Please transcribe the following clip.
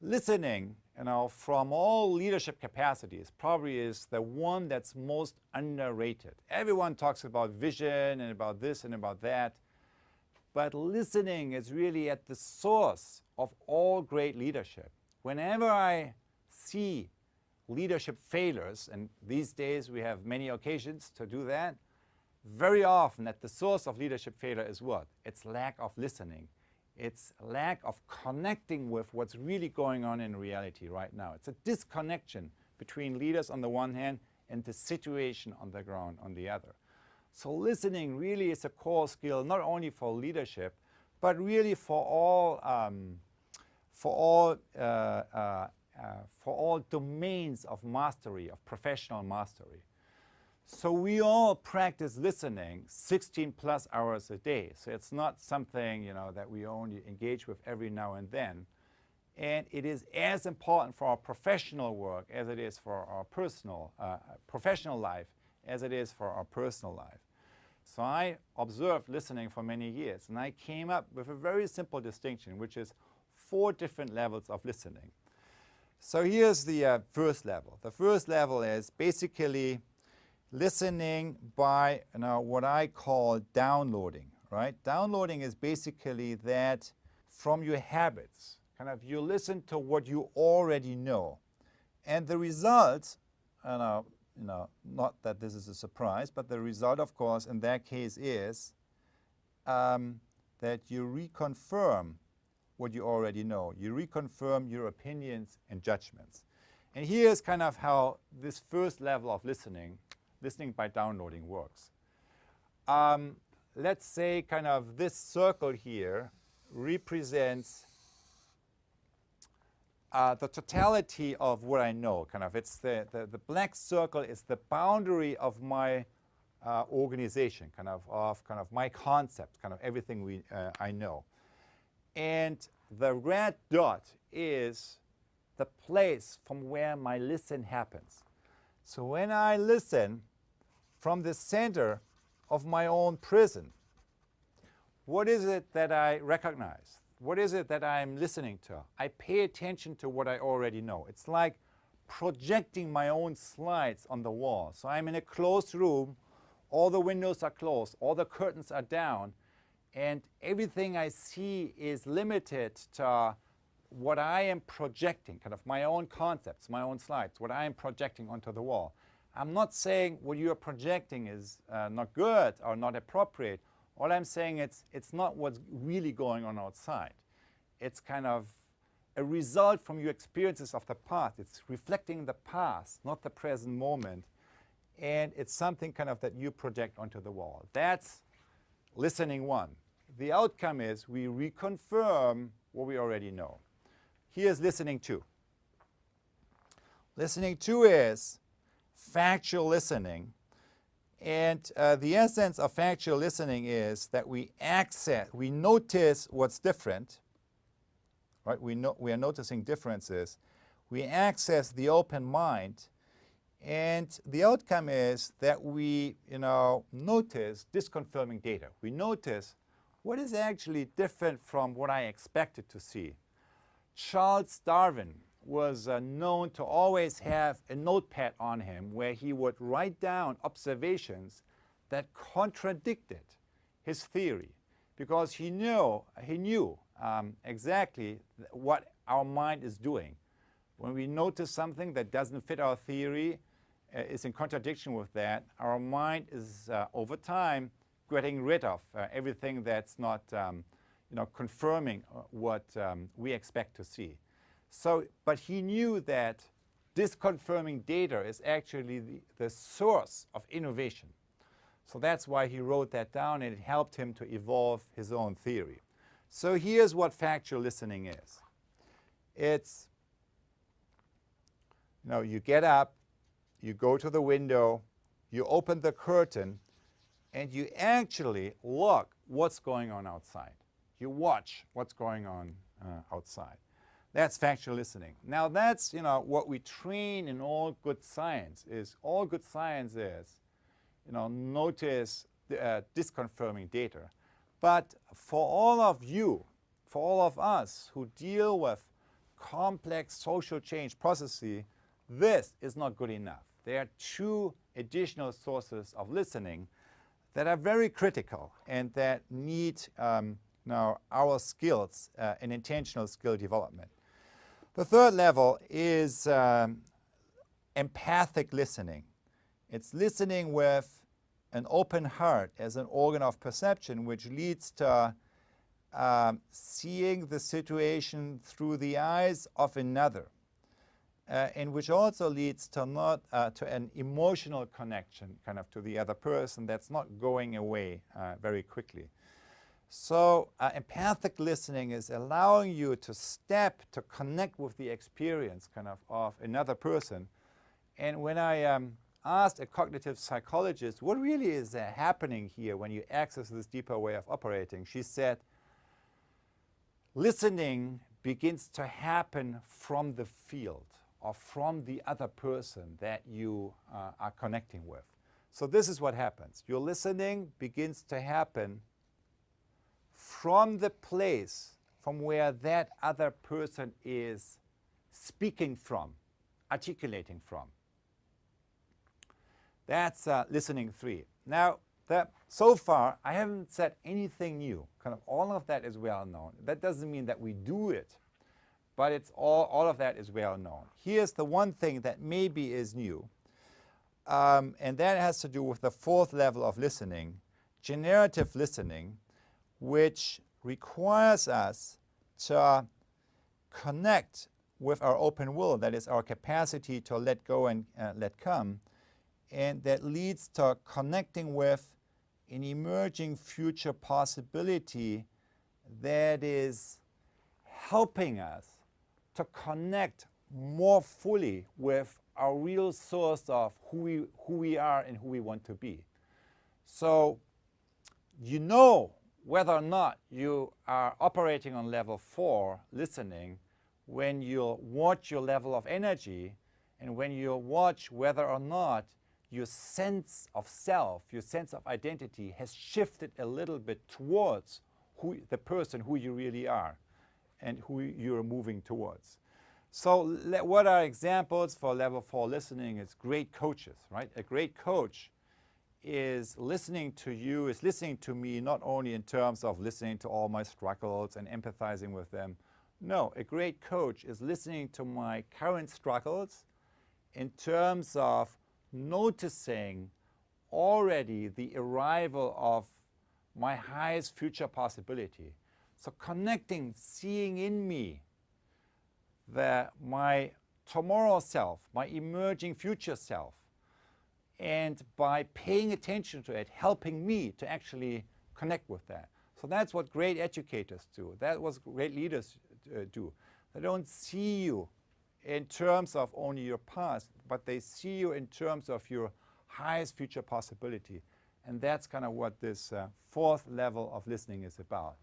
listening, from all leadership capacities, probably is the one that's most underrated. Everyone talks about vision and about this and about that, but listening is really at the source of all great leadership. Whenever I see leadership failures, and these days we have many occasions to do that, very often at the source of leadership failure is what? It's lack of listening. It's lack of connecting with what's really going on in reality right now. It's a disconnection between leaders on the one hand and the situation on the ground on the other. So listening really is a core skill, not only for leadership, but really for all domains of mastery, of professional mastery. So we all practice listening 16 plus hours a day. So it's not something, that we only engage with every now and then. And it is as important for our professional work as it is for our professional life as it is for our personal life. So I observed listening for many years, and I came up with a very simple distinction, which is 4 different levels of listening. So here's the first level. The first level is basically listening by what I call downloading, right? Downloading is basically that from your habits, you listen to what you already know. And the result, not that this is a surprise, but the result, of course, in that case is that you reconfirm what you already know. You reconfirm your opinions and judgments. And here's how this first level of listening by downloading works. Let's say this circle here represents the totality of what I know. It's the black circle is the boundary of my organization, of my concept, everything I know. And the red dot is the place from where my listen happens. So when I listen from the center of my own prison, what is it that I recognize? What is it that I'm listening to? I pay attention to what I already know. It's like projecting my own slides on the wall. So I'm in a closed room, all the windows are closed, all the curtains are down, and everything I see is limited to what I am projecting, my own concepts, my own slides, what I am projecting onto the wall. I'm not saying what you're projecting is not good or not appropriate. All I'm saying it's not what's really going on outside. It's a result from your experiences of the past. It's reflecting the past, not the present moment. And it's something that you project onto the wall. That's listening 1. The outcome is we reconfirm what we already know. Here's listening 2. Listening 2 is factual listening. And the essence of factual listening is that we notice what's different, right? We are noticing differences. We access the open mind. And the outcome is that we, notice disconfirming data. We notice what is actually different from what I expected to see. Charles Darwin was known to always have a notepad on him where he would write down observations that contradicted his theory, because he knew exactly what our mind is doing. When we notice something that doesn't fit our theory, is in contradiction with that, our mind is over time getting rid of everything that's not confirming what we expect to see. So, but he knew that disconfirming data is actually the source of innovation. So that's why he wrote that down, and it helped him to evolve his own theory. So here's what factual listening is. It's, you get up, you go to the window, you open the curtain, and you actually look what's going on outside. You watch what's going on outside. That's factual listening. Now that's, what we train in all good science is, notice disconfirming data. But for all of you, for all of us who deal with complex social change processes, this is not good enough. There are two additional sources of listening that are very critical and that need now our skills in intentional skill development. The third level is empathic listening. It's listening with an open heart as an organ of perception, which leads to seeing the situation through the eyes of another, and which also leads to to an emotional connection kind of to the other person that's not going away very quickly. So empathic listening is allowing you to step to connect with the experience kind of another person. And when I asked a cognitive psychologist, what really is happening here when you access this deeper way of operating, she said, listening begins to happen from the field or from the other person that you are connecting with. So this is what happens. Your listening begins to happen from the place from where that other person is speaking from, articulating from. That's listening 3. Now, so far, I haven't said anything new. Kind of all of that is well known. That doesn't mean that we do it, but it's all of that is well known. Here's the one thing that maybe is new, and that has to do with the fourth level of listening, generative listening, which requires us to connect with our open will, that is our capacity to let go and let come, and that leads to connecting with an emerging future possibility that is helping us to connect more fully with our real source of who we are and who we want to be. So you know whether or not you are operating on level 4, listening, when you watch your level of energy and when you watch whether or not your sense of self, your sense of identity has shifted a little bit towards the person who you really are and who you're moving towards. So what are examples for level 4 listening? It's great coaches, right? A great coach is listening to you, is listening to me, not only in terms of listening to all my struggles and empathizing with them. No, a great coach is listening to my current struggles in terms of noticing already the arrival of my highest future possibility. So connecting, seeing in me my tomorrow self, my emerging future self, and by paying attention to it, helping me to actually connect with that. So that's what great educators do. That's what great leaders do. They don't see you in terms of only your past, but they see you in terms of your highest future possibility. And that's kind of what this fourth level of listening is about.